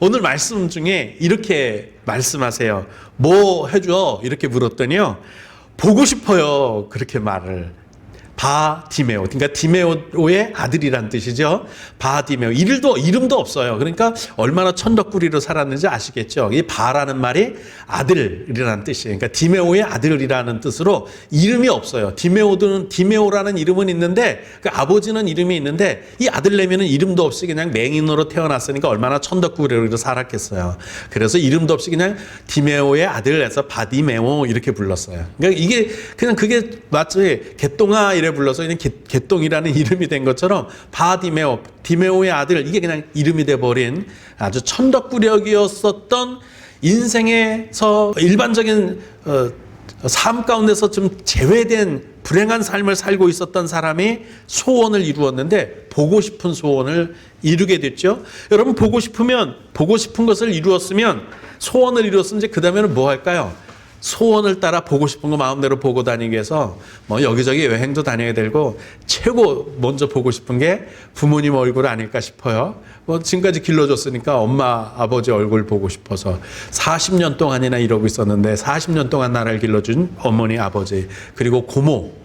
오늘 말씀 중에 이렇게 말씀하세요. 뭐 해줘? 이렇게 물었더니요. 보고 싶어요. 그렇게 말을. 바디메오. 그러니까 디메오의 아들이란 뜻이죠. 바디메오. 이름도 없어요. 그러니까 얼마나 천덕꾸리로 살았는지 아시겠죠. 이 바라는 말이 아들이라는 뜻이에요. 그러니까 디메오의 아들이라는 뜻으로 이름이 없어요. 디메오라는 이름은 있는데 그 아버지는 이름이 있는데 이 아들 내면은 이름도 없이 그냥 맹인으로 태어났으니까 얼마나 천덕꾸리로 살았겠어요. 그래서 이름도 없이 그냥 디메오의 아들에서 바디메오 이렇게 불렀어요. 그러니까 이게 그냥 그게 마치 개똥아 이래 불러서 그냥 개똥이라는 이름이 된 것처럼 바디메오, 디메오의 아들, 이게 그냥 이름이 돼버린 아주 천덕꾸러기였었던 인생에서 일반적인 삶 가운데서 좀 제외된 불행한 삶을 살고 있었던 사람이 소원을 이루었는데 보고 싶은 소원을 이루게 됐죠. 여러분 보고 싶은 것을 이루었으면 소원을 이루었으면 이제 그 다음에는 뭐 할까요? 소원을 따라 보고 싶은 거 마음대로 보고 다니기 위해서 뭐 여기저기 여행도 다녀야 되고 최고 먼저 보고 싶은 게 부모님 얼굴 아닐까 싶어요. 뭐 지금까지 길러줬으니까 엄마 아버지 얼굴 보고 싶어서 40년 동안이나 이러고 있었는데 40년 동안 나를 길러준 어머니 아버지 그리고 고모,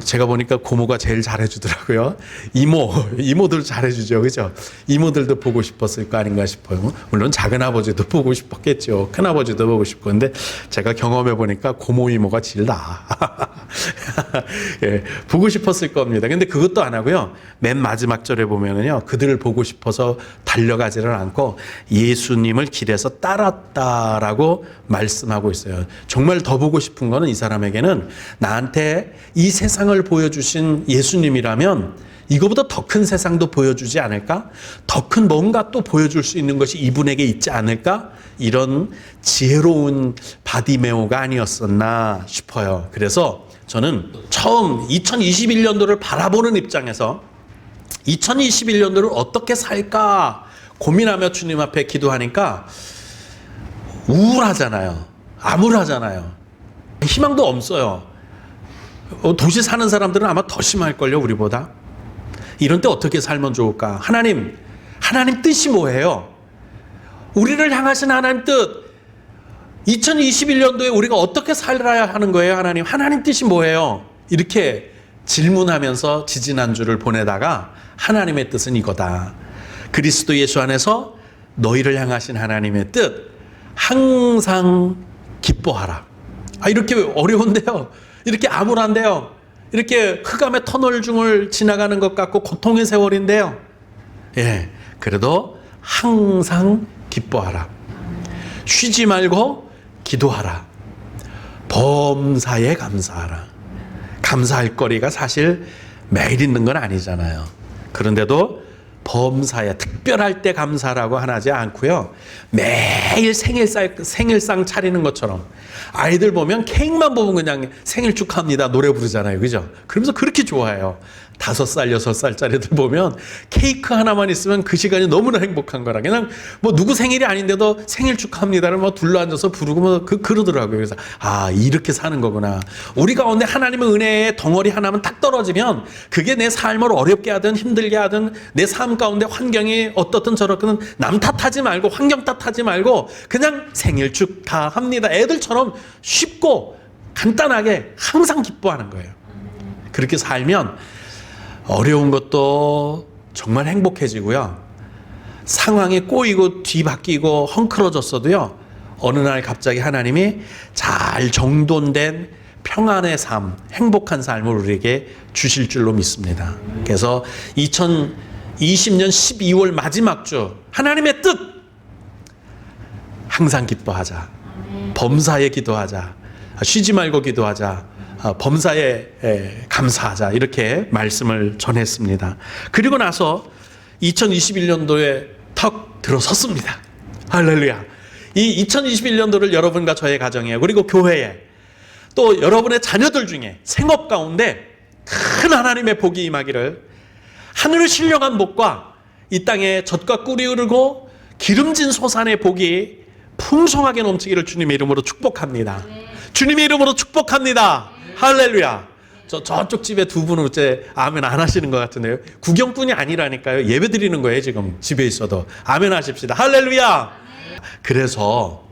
제가 보니까 고모가 제일 잘해주더라고요. 이모들 잘해주죠. 그죠? 이모들도 보고 싶었을 거 아닌가 싶어요. 물론 작은 아버지도 보고 싶었겠죠. 큰 아버지도 보고 싶고. 근데 제가 경험해 보니까 고모 이모가 제일 나아. 예, 보고 싶었을 겁니다. 근데 그것도 안 하고요. 맨 마지막 절에 보면은요. 그들을 보고 싶어서 달려가지를 않고 예수님을 길에서 따랐다라고 말씀하고 있어요. 정말 더 보고 싶은 거는 이 사람에게는 나한테 이 세상을 보여주신 예수님이라면 이거보다 더 큰 세상도 보여주지 않을까? 더 큰 뭔가 또 보여줄 수 있는 것이 이분에게 있지 않을까? 이런 지혜로운 바디메오가 아니었었나 싶어요. 그래서 저는 처음 2021년도를 바라보는 입장에서 2021년도를 어떻게 살까 고민하며 주님 앞에 기도하니까 우울하잖아요. 암울하잖아요. 희망도 없어요. 도시 사는 사람들은 아마 더 심할걸요, 우리보다. 이런 때 어떻게 살면 좋을까? 하나님 뜻이 뭐예요? 우리를 향하신 하나님 뜻, 2021년도에 우리가 어떻게 살아야 하는 거예요, 하나님 뜻이 뭐예요? 이렇게 질문하면서 지지난주를 보내다가 하나님의 뜻은 이거다. 그리스도 예수 안에서 너희를 향하신 하나님의 뜻, 항상 기뻐하라. 이렇게 어려운데요. 이렇게 암울한데요. 이렇게 흑암의 터널 중을 지나가는 것 같고 고통의 세월인데요. 예, 그래도 항상 기뻐하라. 쉬지 말고 기도하라. 범사에 감사하라. 감사할 거리가 사실 매일 있는 건 아니잖아요. 그런데도 범사에 특별할 때 감사라고 하지 않고요. 매일 생일상 차리는 것처럼 아이들 보면 케이크만 보면 그냥 생일 축하합니다 노래 부르잖아요. 그죠? 그러면서 그렇게 좋아해요. 5살, 6살짜리들 보면 케이크 하나만 있으면 그 시간이 너무나 행복한 거라. 그냥 뭐 누구 생일이 아닌데도 생일 축하합니다를 뭐 둘러앉아서 부르고 뭐 그러더라고요. 그래서 이렇게 사는 거구나. 우리 가운데 하나님의 은혜의 덩어리 하나만 딱 떨어지면 그게 내 삶을 어렵게 하든 힘들게 하든 내 삶 가운데 환경이 어떻든 저렇든 남 탓하지 말고 환경 탓하지 말고 그냥 생일 축하합니다. 애들처럼 쉽고 간단하게 항상 기뻐하는 거예요. 그렇게 살면 어려운 것도 정말 행복해지고요. 상황이 꼬이고 뒤바뀌고 헝클어졌어도요. 어느 날 갑자기 하나님이 잘 정돈된 평안의 삶, 행복한 삶을 우리에게 주실 줄로 믿습니다. 그래서 2020년 12월 마지막 주 하나님의 뜻! 항상 기뻐하자. 범사에 기도하자. 쉬지 말고 기도하자. 범사에 감사하자. 이렇게 말씀을 전했습니다. 그리고 나서 2021년도에 턱 들어섰습니다. 할렐루야. 이 2021년도를 여러분과 저의 가정에 그리고 교회에 또 여러분의 자녀들 중에 생업 가운데 큰 하나님의 복이 임하기를 하늘을 신령한 복과 이 땅에 젖과 꿀이 흐르고 기름진 소산의 복이 풍성하게 넘치기를 주님의 이름으로 축복합니다. 주님의 이름으로 축복합니다. 할렐루야. 저쪽 집에 두 분은 어째 아멘 안 하시는 것 같은데요. 구경꾼이 아니라니까요. 예배 드리는 거예요. 지금 집에 있어도. 아멘 하십시다. 할렐루야. 그래서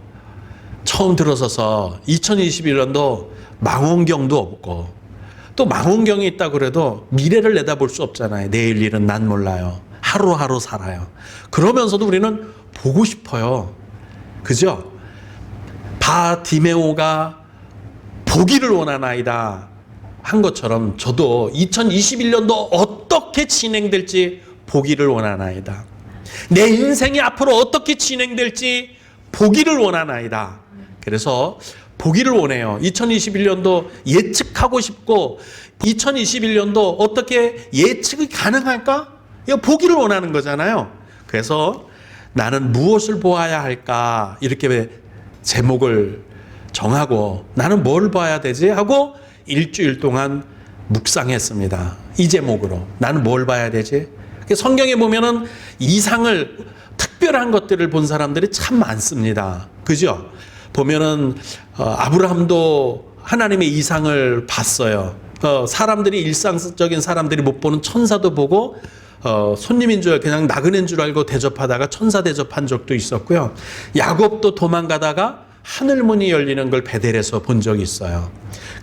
처음 들어서서 2021년도 망원경도 없고, 또 망원경이 있다고 그래도 미래를 내다볼 수 없잖아요. 내일 일은 난 몰라요. 하루하루 살아요. 그러면서도 우리는 보고 싶어요. 그죠? 바디메오가 보기를 원하나이다 한 것처럼 저도 2021년도 어떻게 진행될지 보기를 원하나이다. 내 인생이 앞으로 어떻게 진행될지 보기를 원하나이다. 그래서 보기를 원해요. 2021년도 예측하고 싶고, 2021년도 어떻게 예측이 가능할까? 이거 보기를 원하는 거잖아요. 그래서 나는 무엇을 보아야 할까? 이렇게 제목을 정하고 나는 뭘 봐야 되지? 하고 일주일 동안 묵상했습니다. 이 제목으로 나는 뭘 봐야 되지? 성경에 보면은 이상을, 특별한 것들을 본 사람들이 참 많습니다. 그죠? 보면은 아브라함도 하나님의 이상을 봤어요. 사람들이, 일상적인 사람들이 못 보는 천사도 보고, 손님인 줄 그냥 나그네인 줄 알고 대접하다가 천사 대접한 적도 있었고요. 야곱도 도망가다가 하늘문이 열리는 걸 베델에서 본 적이 있어요.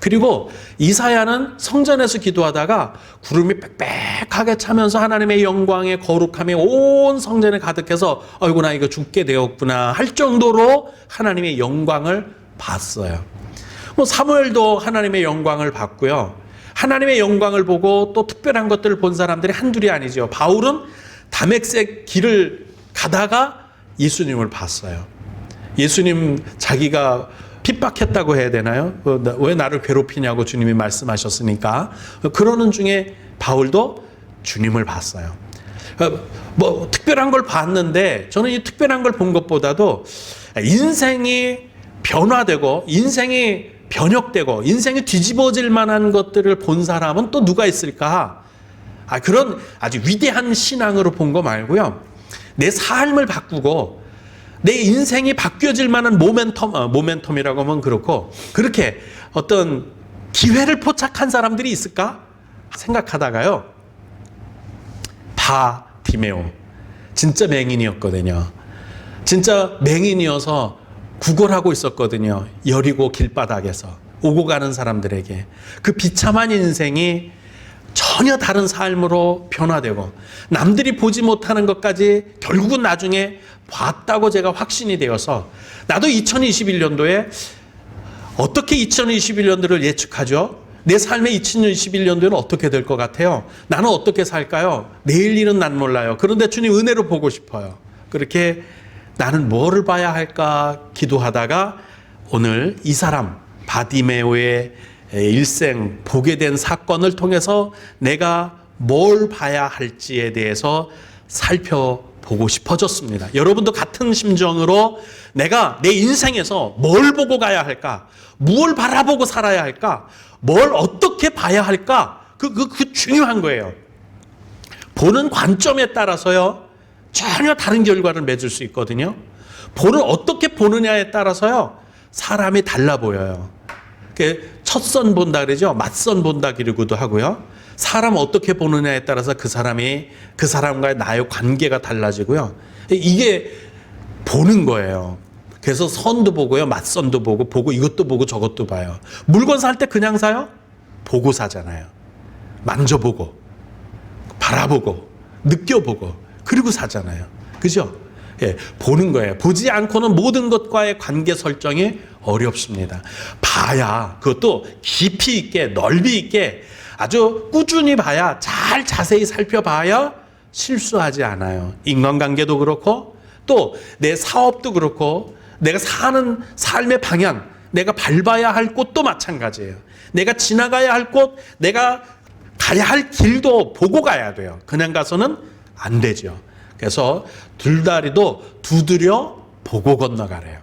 그리고 이사야는 성전에서 기도하다가 구름이 빽빽하게 차면서 하나님의 영광에 거룩함에 온 성전에 가득해서 아이고 나 이거 죽게 되었구나 할 정도로 하나님의 영광을 봤어요. 사무엘도 하나님의 영광을 봤고요. 하나님의 영광을 보고 또 특별한 것들을 본 사람들이 한둘이 아니죠. 바울은 다메섹 길을 가다가 예수님을 봤어요. 예수님 자기가 핍박했다고 해야 되나요? 왜 나를 괴롭히냐고 주님이 말씀하셨으니까. 그러는 중에 바울도 주님을 봤어요. 특별한 걸 봤는데 저는 이 특별한 걸 본 것보다도 인생이 변화되고 인생이 변혁되고 인생이 뒤집어질 만한 것들을 본 사람은 또 누가 있을까? 그런 아주 위대한 신앙으로 본 거 말고요. 내 삶을 바꾸고 내 인생이 바뀌어질 만한 모멘텀이라고 하면 그렇고, 그렇게 어떤 기회를 포착한 사람들이 있을까 생각하다가요, 바디메오 진짜 맹인이었거든요. 진짜 맹인이어서 구걸하고 있었거든요. 여리고 길바닥에서 오고 가는 사람들에게 그 비참한 인생이 전혀 다른 삶으로 변화되고 남들이 보지 못하는 것까지 결국은 나중에 봤다고 제가 확신이 되어서, 나도 2021년도에 어떻게 2021년도를 예측하죠? 내 삶의 2021년도에는 어떻게 될 것 같아요? 나는 어떻게 살까요? 내일 일은 난 몰라요. 그런데 주님 은혜로 보고 싶어요. 그렇게 나는 뭐를 봐야 할까 기도하다가 오늘 이 사람 바디메오의 일생 보게 된 사건을 통해서 내가 뭘 봐야 할지에 대해서 살펴보고 싶어졌습니다. 여러분도 같은 심정으로 내가 내 인생에서 뭘 보고 가야 할까? 무엇을 바라보고 살아야 할까? 뭘 어떻게 봐야 할까? 그 중요한 거예요. 보는 관점에 따라서요, 전혀 다른 결과를 맺을 수 있거든요. 보는 어떻게 보느냐에 따라서요, 사람이 달라 보여요. 첫선 본다 그러죠. 맞선 본다 그러기도 하고요. 사람 어떻게 보느냐에 따라서 그 사람과의 나의 관계가 달라지고요. 이게 보는 거예요. 그래서 선도 보고요, 맞선도 보고 이것도 보고 저것도 봐요. 물건 살 때 그냥 사요? 보고 사잖아요. 만져보고, 바라보고, 느껴보고, 그리고 사잖아요. 그죠? 예, 보는 거예요. 보지 않고는 모든 것과의 관계 설정이 어렵습니다. 봐야, 그것도 깊이 있게, 넓이 있게, 아주 꾸준히 봐야, 잘 자세히 살펴봐야 실수하지 않아요. 인간관계도 그렇고, 또 내 사업도 그렇고, 내가 사는 삶의 방향, 내가 밟아야 할 곳도 마찬가지예요. 내가 지나가야 할 곳, 내가 가야 할 길도 보고 가야 돼요. 그냥 가서는 안 되죠. 그래서 돌다리도 두드려 보고 건너가래요.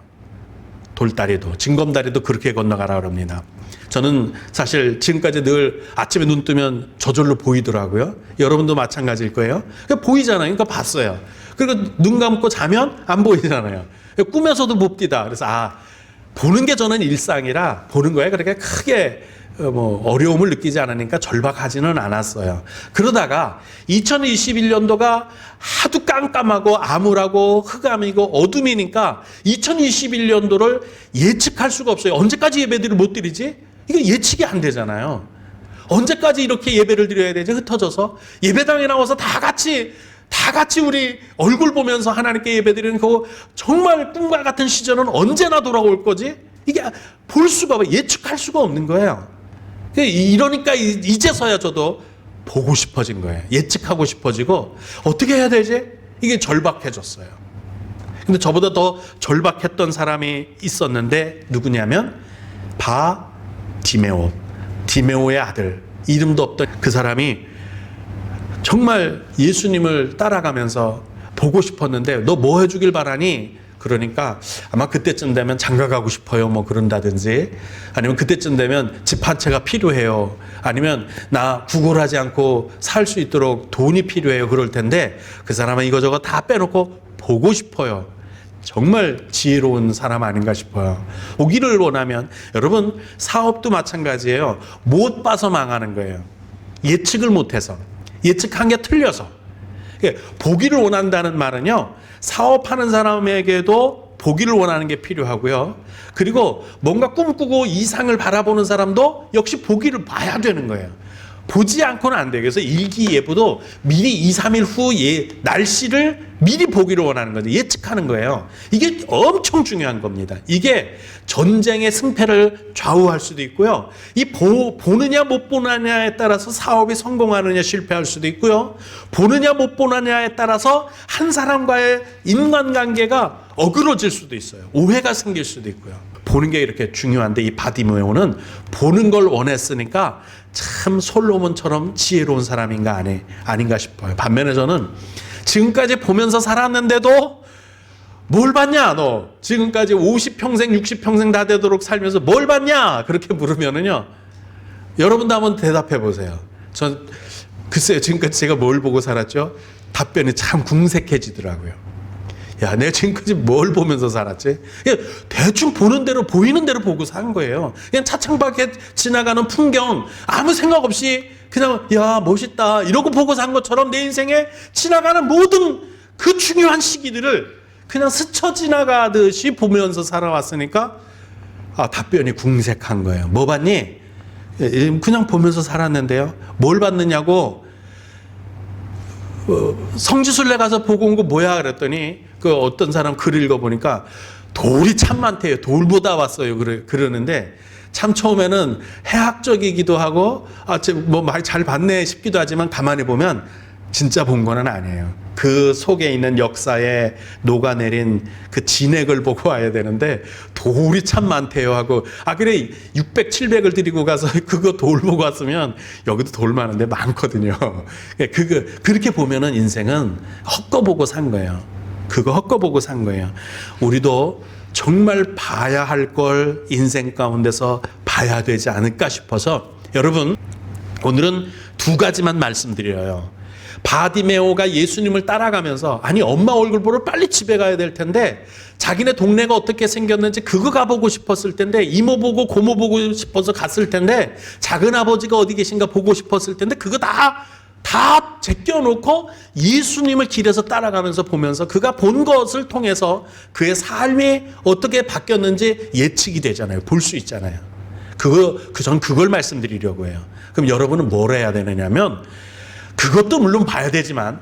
돌다리도, 징검다리도 그렇게 건너가라 그럽니다. 저는 사실 지금까지 늘 아침에 눈 뜨면 저절로 보이더라고요. 여러분도 마찬가지일 거예요. 그러니까 보이잖아요. 그러니까 봤어요. 그리고 눈 감고 자면 안 보이잖아요. 꿈에서도 봅디다. 그래서 보는 게 저는 일상이라 보는 거예요. 그렇게 크게 어려움을 느끼지 않으니까 절박하지는 않았어요. 그러다가 2021년도가 하도 깜깜하고 암울하고 흑암이고 어둠이니까 2021년도를 예측할 수가 없어요. 언제까지 예배들을 못 드리지? 이거 예측이 안 되잖아요. 언제까지 이렇게 예배를 드려야 되지? 흩어져서 예배당에 나와서 다 같이 우리 얼굴 보면서 하나님께 예배드리는 그 정말 꿈과 같은 시절은 언제나 돌아올 거지? 이게 볼 수가 없어요. 예측할 수가 없는 거예요. 이러니까 이제서야 저도 보고 싶어진 거예요. 예측하고 싶어지고 어떻게 해야 되지? 이게 절박해졌어요. 근데 저보다 더 절박했던 사람이 있었는데 누구냐면 디메오의 아들, 이름도 없던 그 사람이 정말 예수님을 따라가면서 보고 싶었는데 너 뭐 해주길 바라니? 그러니까 아마 그때쯤 되면 장가 가고 싶어요 뭐 그런다든지, 아니면 그때쯤 되면 집 한 채가 필요해요, 아니면 나 구걸하지 않고 살 수 있도록 돈이 필요해요 그럴 텐데 그 사람은 이거저거 다 빼놓고 보고 싶어요. 정말 지혜로운 사람 아닌가 싶어요. 오기를 원하면, 여러분 사업도 마찬가지예요. 못 봐서 망하는 거예요. 예측을 못해서, 예측한 게 틀려서. 보기를 원한다는 말은요, 사업하는 사람에게도 보기를 원하는 게 필요하고요. 그리고 뭔가 꿈꾸고 이상을 바라보는 사람도 역시 보기를 봐야 되는 거예요. 보지 않고는 안 돼요. 그래서 일기예보도 미리 2, 3일 후 날씨를 미리 보기를 원하는 거죠. 예측하는 거예요. 이게 엄청 중요한 겁니다. 이게 전쟁의 승패를 좌우할 수도 있고요. 이 보느냐 못 보느냐에 따라서 사업이 성공하느냐 실패할 수도 있고요. 보느냐 못 보느냐에 따라서 한 사람과의 인간관계가 어그러질 수도 있어요. 오해가 생길 수도 있고요. 보는 게 이렇게 중요한데 이 바디메오는 보는 걸 원했으니까 참 솔로몬처럼 지혜로운 사람인가 아닌가 싶어요. 반면에 저는 지금까지 보면서 살았는데도 뭘 봤냐 너 지금까지 50평생 60평생 다 되도록 살면서 뭘 봤냐 그렇게 물으면은요, 여러분도 한번 대답해 보세요. 전 글쎄요, 지금까지 제가 뭘 보고 살았죠? 답변이 참 궁색해지더라고요. 야, 내가 지금까지 뭘 보면서 살았지? 그냥 대충 보는 대로, 보이는 대로 보고 산 거예요. 그냥 차창밖에 지나가는 풍경 아무 생각 없이 그냥 야 멋있다 이러고 보고 산 것처럼 내 인생에 지나가는 모든 그 중요한 시기들을 그냥 스쳐 지나가듯이 보면서 살아왔으니까 답변이 궁색한 거예요. 뭐 봤니? 그냥 보면서 살았는데요. 뭘 봤느냐고, 성지순례 가서 보고 온 거 뭐야 그랬더니 그 어떤 사람 글 읽어보니까 돌이 참 많대요. 돌보다 왔어요. 그러는데 참 처음에는 해학적이기도 하고 뭐 말 잘 봤네 싶기도 하지만 가만히 보면 진짜 본 거는 아니에요. 그 속에 있는 역사에 녹아내린 그 진액을 보고 와야 되는데 돌이 참 많대요 하고 그래 600, 700을 드리고 가서 그거 돌 보고 왔으면 여기도 돌 많은데 많거든요. 그렇게 보면은 인생은 헛거보고 산 거예요. 그거 헛거보고 산 거예요. 우리도 정말 봐야 할 걸 인생 가운데서 봐야 되지 않을까 싶어서 여러분 오늘은 두 가지만 말씀드려요. 바디메오가 예수님을 따라가면서 엄마 얼굴 보러 빨리 집에 가야 될 텐데 자기네 동네가 어떻게 생겼는지 그거 가보고 싶었을 텐데 이모 보고 고모 보고 싶어서 갔을 텐데 작은 아버지가 어디 계신가 보고 싶었을 텐데 그거 다 제껴놓고 예수님을 길에서 따라가면서 보면서 그가 본 것을 통해서 그의 삶이 어떻게 바뀌었는지 예측이 되잖아요. 볼 수 있잖아요. 전 그걸 말씀드리려고 해요. 그럼 여러분은 뭘 해야 되느냐면 그것도 물론 봐야 되지만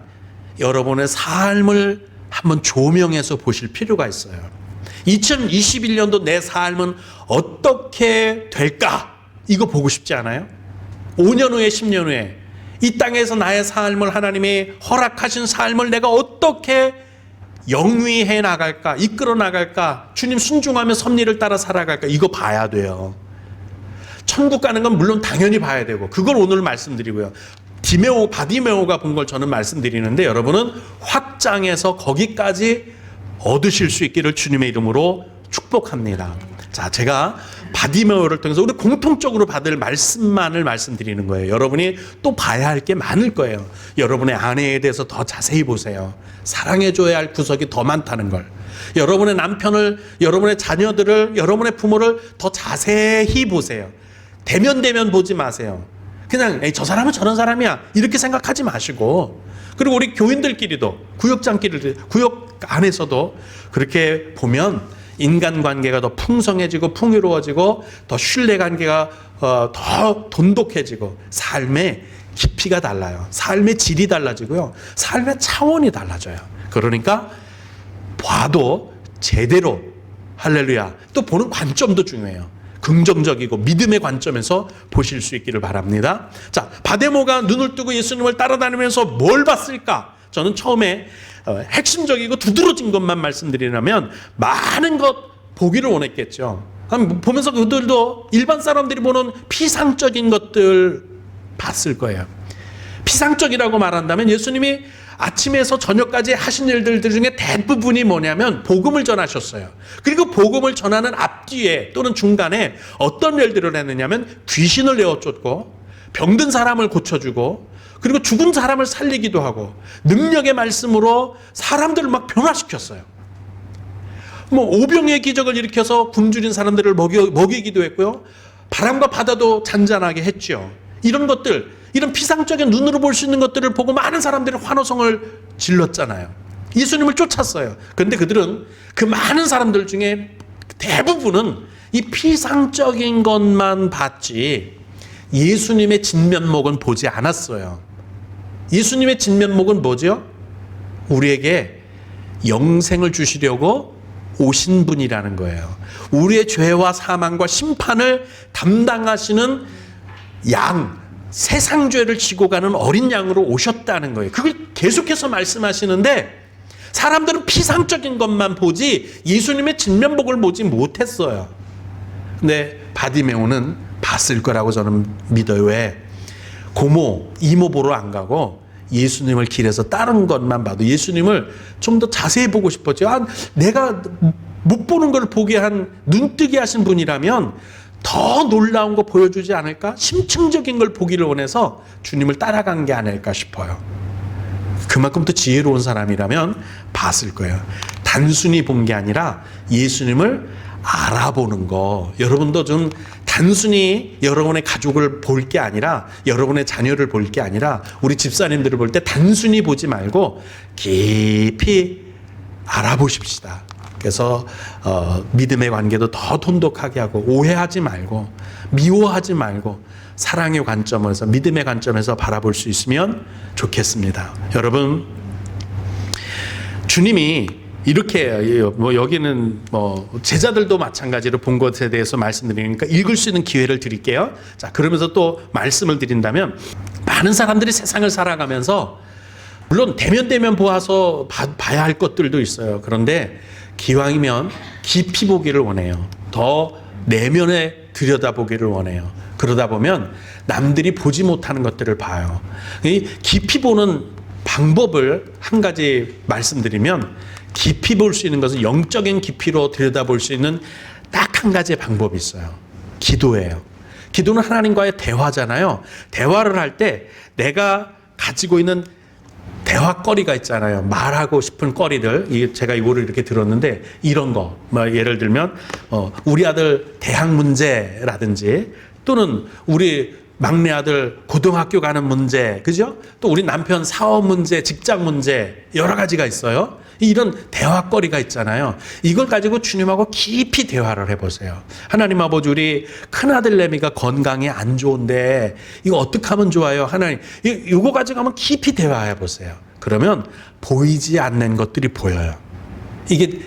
여러분의 삶을 한번 조명해서 보실 필요가 있어요. 2021년도 내 삶은 어떻게 될까? 이거 보고 싶지 않아요? 5년 후에 10년 후에 이 땅에서 나의 삶을 하나님이 허락하신 삶을 내가 어떻게 영위해 나갈까? 이끌어 나갈까? 주님 순종하며 섭리를 따라 살아갈까? 이거 봐야 돼요. 천국 가는 건 물론 당연히 봐야 되고 그걸 오늘 말씀드리고요. 바디메오가 본 걸 저는 말씀드리는데 여러분은 확장해서 거기까지 얻으실 수 있기를 주님의 이름으로 축복합니다. 자, 제가 바디메오를 통해서 우리 공통적으로 받을 말씀만을 말씀드리는 거예요. 여러분이 또 봐야 할 게 많을 거예요. 여러분의 아내에 대해서 더 자세히 보세요. 사랑해줘야 할 구석이 더 많다는 걸. 여러분의 남편을, 여러분의 자녀들을, 여러분의 부모를 더 자세히 보세요. 대면 보지 마세요. 그냥 에이, 저 사람은 저런 사람이야 이렇게 생각하지 마시고, 그리고 우리 교인들끼리도 구역 안에서도 그렇게 보면 인간관계가 더 풍성해지고 풍요로워지고 더 신뢰관계가 더 돈독해지고 삶의 깊이가 달라요. 삶의 질이 달라지고요. 삶의 차원이 달라져요. 그러니까 봐도 제대로, 할렐루야, 또 보는 관점도 중요해요. 긍정적이고 믿음의 관점에서 보실 수 있기를 바랍니다. 자, 바데모가 눈을 뜨고 예수님을 따라다니면서 뭘 봤을까? 저는 처음에 핵심적이고 두드러진 것만 말씀드리려면 많은 것 보기를 원했겠죠. 보면서 그들도 일반 사람들이 보는 피상적인 것들 봤을 거예요. 피상적이라고 말한다면 예수님이 아침에서 저녁까지 하신 일들 중에 대부분이 뭐냐면 복음을 전하셨어요. 그리고 복음을 전하는 앞뒤에 또는 중간에 어떤 일들을 했느냐면 귀신을 내어쫓고 병든 사람을 고쳐주고 그리고 죽은 사람을 살리기도 하고 능력의 말씀으로 사람들을 막 변화시켰어요. 오병이의 기적을 일으켜서 굶주린 사람들을 먹이기도 했고요. 바람과 바다도 잔잔하게 했죠. 이런 것들, 이런 피상적인 눈으로 볼 수 있는 것들을 보고 많은 사람들이 환호성을 질렀잖아요. 예수님을 쫓았어요. 그런데 그들은 그 많은 사람들 중에 대부분은 이 피상적인 것만 봤지 예수님의 진면목은 보지 않았어요. 예수님의 진면목은 뭐죠? 우리에게 영생을 주시려고 오신 분이라는 거예요. 우리의 죄와 사망과 심판을 담당하시는 양, 세상 죄를 지고 가는 어린 양으로 오셨다는 거예요. 그걸 계속해서 말씀하시는데 사람들은 피상적인 것만 보지 예수님의 진면목을 보지 못했어요. 근데 바디메오는 봤을 거라고 저는 믿어요. 왜? 고모, 이모 보러 안 가고 예수님을 길에서 따른 것만 봐도 예수님을 좀 더 자세히 보고 싶었죠. 내가 못 보는 걸 보게 한, 눈뜨게 하신 분이라면 더 놀라운 거 보여주지 않을까? 심층적인 걸 보기를 원해서 주님을 따라간 게 아닐까 싶어요. 그만큼 더 지혜로운 사람이라면 봤을 거예요. 단순히 본 게 아니라 예수님을 알아보는 거. 여러분도 좀 단순히 여러분의 가족을 볼 게 아니라, 여러분의 자녀를 볼 게 아니라, 우리 집사님들을 볼 때 단순히 보지 말고 깊이 알아보십시다. 그래서 믿음의 관계도 더 돈독하게 하고, 오해하지 말고 미워하지 말고 사랑의 관점에서, 믿음의 관점에서 바라볼 수 있으면 좋겠습니다. 여러분, 주님이 이렇게, 여기는 제자들도 마찬가지로 본 것에 대해서 말씀드리니까 읽을 수 있는 기회를 드릴게요. 자, 그러면서 또 말씀을 드린다면, 많은 사람들이 세상을 살아가면서 물론 대면 보아서 봐야 할 것들도 있어요. 그런데 기왕이면 깊이 보기를 원해요. 더 내면에 들여다보기를 원해요. 그러다 보면 남들이 보지 못하는 것들을 봐요. 이 깊이 보는 방법을 한 가지 말씀드리면, 깊이 볼 수 있는 것은, 영적인 깊이로 들여다볼 수 있는 딱 한 가지의 방법이 있어요. 기도예요. 기도는 하나님과의 대화잖아요. 대화를 할 때 내가 가지고 있는 대화거리가 있잖아요. 말하고 싶은 거리들. 제가 이거를 이렇게 들었는데, 이런 거, 예를 들면 우리 아들 대학 문제라든지, 또는 우리 막내 아들 고등학교 가는 문제, 그죠? 또 우리 남편 사업 문제, 직장 문제, 여러 가지가 있어요. 이런 대화거리가 있잖아요. 이걸 가지고 주님하고 깊이 대화를 해보세요. 하나님 아버지, 우리 큰아들 레미가 건강이 안 좋은데 이거 어떻게 하면 좋아요? 하나님, 이거 가지고 한번 깊이 대화해보세요. 그러면 보이지 않는 것들이 보여요. 이게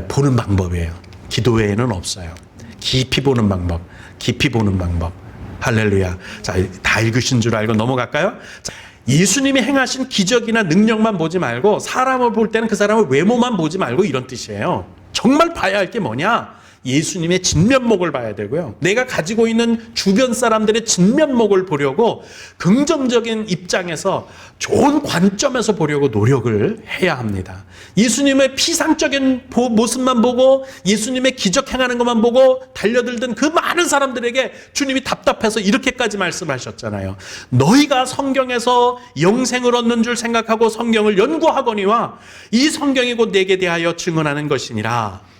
보는 방법이에요. 기도 외에는 없어요. 깊이 보는 방법, 깊이 보는 방법. 할렐루야. 자, 다 읽으신 줄 알고 넘어갈까요? 자, 예수님이 행하신 기적이나 능력만 보지 말고, 사람을 볼 때는 그 사람의 외모만 보지 말고, 이런 뜻이에요. 정말 봐야 할 게 뭐냐? 예수님의 진면목을 봐야 되고요. 내가 가지고 있는 주변 사람들의 진면목을 보려고 긍정적인 입장에서, 좋은 관점에서 보려고 노력을 해야 합니다. 예수님의 피상적인 모습만 보고, 예수님의 기적 행하는 것만 보고 달려들던 그 많은 사람들에게 주님이 답답해서 이렇게까지 말씀하셨잖아요. 너희가 성경에서 영생을 얻는 줄 생각하고 성경을 연구하거니와 이 성경이 곧 내게 대하여 증언하는 것이니라.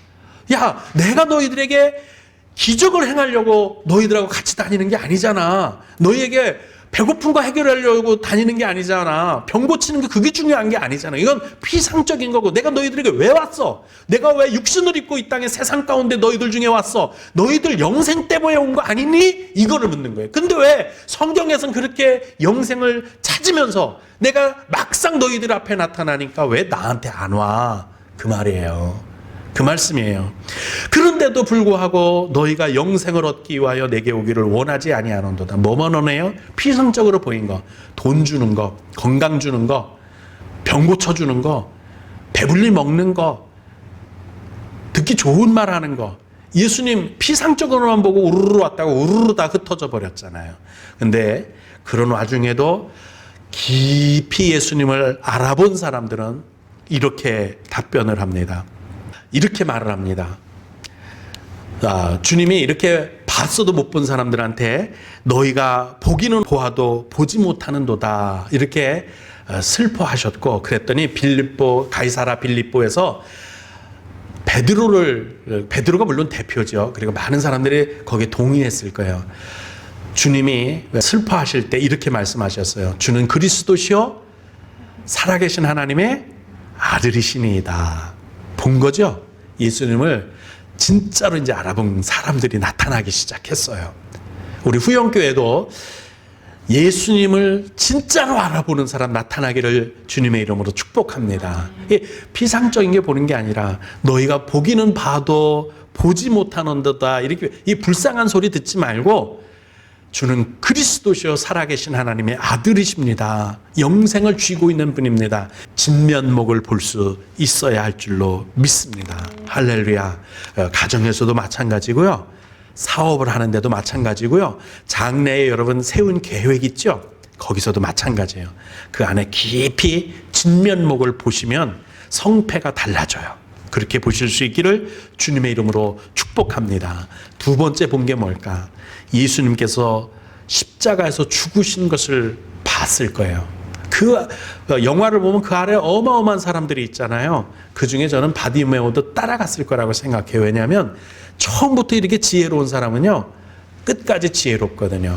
야, 내가 너희들에게 기적을 행하려고 너희들하고 같이 다니는 게 아니잖아. 너희에게 배고픈 거 해결하려고 다니는 게 아니잖아. 병 고치는 게 그게 중요한 게 아니잖아. 이건 피상적인 거고, 내가 너희들에게 왜 왔어? 내가 왜 육신을 입고 이 땅에 세상 가운데 너희들 중에 왔어? 너희들 영생 때문에 온 거 아니니? 이거를 묻는 거예요. 근데 왜 성경에서는 그렇게 영생을 찾으면서 내가 막상 너희들 앞에 나타나니까 왜 나한테 안 와? 그 말이에요. 그 말씀이에요. 그런데도 불구하고 너희가 영생을 얻기 위하여 내게 오기를 원하지 아니하는도다. 뭐만 원해요? 피상적으로 보인 거, 돈 주는 거, 건강 주는 거, 병 고쳐주는 거, 배불리 먹는 거, 듣기 좋은 말 하는 거. 예수님 피상적으로만 보고 우르르 왔다고 우르르 다 흩어져 버렸잖아요. 근데 그런 와중에도 깊이 예수님을 알아본 사람들은 이렇게 답변을 합니다. 이렇게 말을 합니다. 주님이 이렇게 봤어도 못 본 사람들한테 너희가 보기는 보아도 보지 못하는도다, 이렇게 슬퍼하셨고, 그랬더니 가이사랴 빌립보에서 베드로가 물론 대표죠. 그리고 많은 사람들이 거기에 동의했을 거예요. 주님이 슬퍼하실 때 이렇게 말씀하셨어요. 주는 그리스도시요 살아계신 하나님의 아들이시니이다. 본 거죠? 예수님을 진짜로 이제 알아본 사람들이 나타나기 시작했어요. 우리 후영교회도 예수님을 진짜로 알아보는 사람 나타나기를 주님의 이름으로 축복합니다. 피상적인 게 보는 게 아니라 너희가 보기는 봐도 보지 못하는도다, 이렇게 이 불쌍한 소리 듣지 말고 주는 그리스도시요 살아계신 하나님의 아들이십니다. 영생을 쥐고 있는 분입니다. 진면목을 볼 수 있어야 할 줄로 믿습니다. 할렐루야. 가정에서도 마찬가지고요. 사업을 하는데도 마찬가지고요. 장래에 여러분 세운 계획 있죠? 거기서도 마찬가지예요. 그 안에 깊이 진면목을 보시면 성패가 달라져요. 그렇게 보실 수 있기를 주님의 이름으로 축복합니다. 두 번째 본 게 뭘까? 예수님께서 십자가에서 죽으신 것을 봤을 거예요. 그 영화를 보면 그 아래 어마어마한 사람들이 있잖아요. 그 중에 저는 바디메오도 따라갔을 거라고 생각해요. 왜냐하면 처음부터 이렇게 지혜로운 사람은요, 끝까지 지혜롭거든요.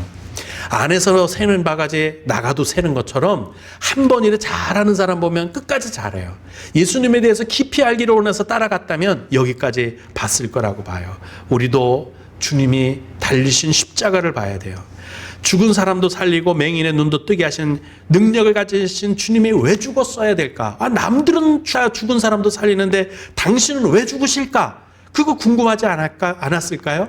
안에서 새는 바가지 나가도 새는 것처럼 한 번 일을 잘하는 사람 보면 끝까지 잘해요. 예수님에 대해서 깊이 알기를 원해서 따라갔다면 여기까지 봤을 거라고 봐요. 우리도 주님이 달리신 십자가를 봐야 돼요. 죽은 사람도 살리고 맹인의 눈도 뜨게 하신 능력을 가지신 주님이 왜 죽었어야 될까? 남들은 죽은 사람도 살리는데 당신은 왜 죽으실까? 그거 궁금하지 않았을까요?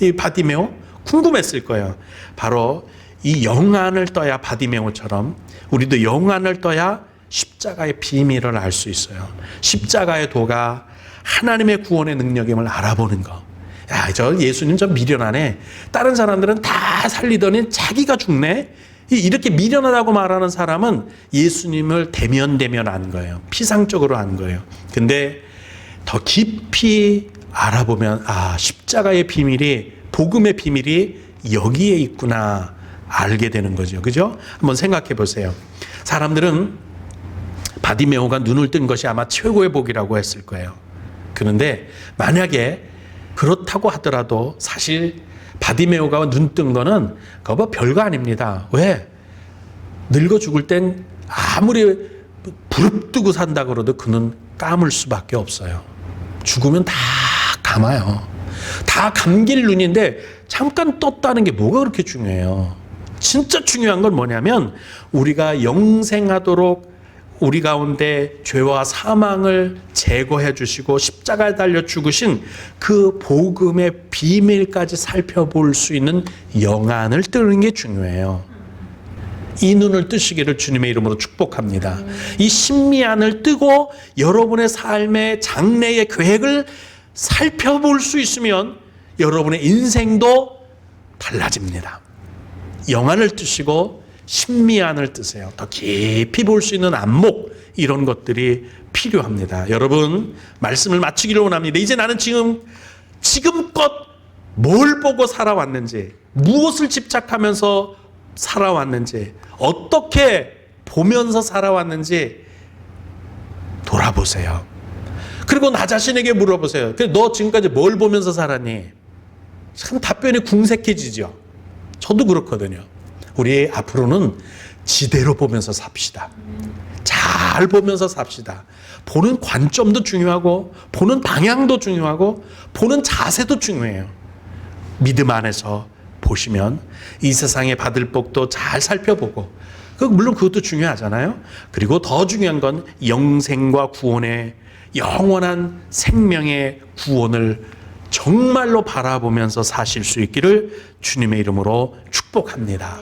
이 바디메오 궁금했을 거예요. 바로 이 영안을 떠야, 바디메오처럼 우리도 영안을 떠야 십자가의 비밀을 알 수 있어요. 십자가의 도가 하나님의 구원의 능력임을 알아보는 거. 야, 저 예수님 저 미련하네. 다른 사람들은 다 살리더니 자기가 죽네. 이렇게 미련하다고 말하는 사람은 예수님을 대면 안 거예요. 피상적으로 안 거예요. 근데 더 깊이 알아보면 십자가의 비밀이, 복음의 비밀이 여기에 있구나 알게 되는 거죠. 그죠? 한번 생각해 보세요. 사람들은 바디메오가 눈을 뜬 것이 아마 최고의 복이라고 했을 거예요. 그런데 만약에 그렇다고 하더라도 사실 바디메오가 눈 뜬 거는 그거 별거 아닙니다. 왜? 늙어 죽을 땐 아무리 부릅뜨고 산다 그러도 그는 감을 수밖에 없어요. 죽으면 다 감아요. 다 감길 눈인데 잠깐 떴다는 게 뭐가 그렇게 중요해요? 진짜 중요한 건 뭐냐면 우리가 영생하도록 우리 가운데 죄와 사망을 제거해 주시고 십자가에 달려 죽으신 그 복음의 비밀까지 살펴볼 수 있는 영안을 뜨는 게 중요해요. 이 눈을 뜨시기를 주님의 이름으로 축복합니다. 이 신미안을 뜨고 여러분의 삶의 장래의 계획을 살펴볼 수 있으면 여러분의 인생도 달라집니다. 영안을 뜨시고 신미안을 뜨세요. 더 깊이 볼 수 있는 안목, 이런 것들이 필요합니다. 여러분, 말씀을 마치기를 원합니다. 이제 나는 지금껏 뭘 보고 살아왔는지, 무엇을 집착하면서 살아왔는지, 어떻게 보면서 살아왔는지 돌아보세요. 그리고 나 자신에게 물어보세요. 너 지금까지 뭘 보면서 살았니? 참 답변이 궁색해지죠. 저도 그렇거든요. 우리 앞으로는 지대로 보면서 삽시다. 잘 보면서 삽시다. 보는 관점도 중요하고 보는 방향도 중요하고 보는 자세도 중요해요. 믿음 안에서 보시면 이 세상에 받을 복도 잘 살펴보고 물론 그것도 중요하잖아요. 그리고 더 중요한 건 영생과 구원의 영원한 생명의 구원을 정말로 바라보면서 사실 수 있기를 주님의 이름으로 축복합니다.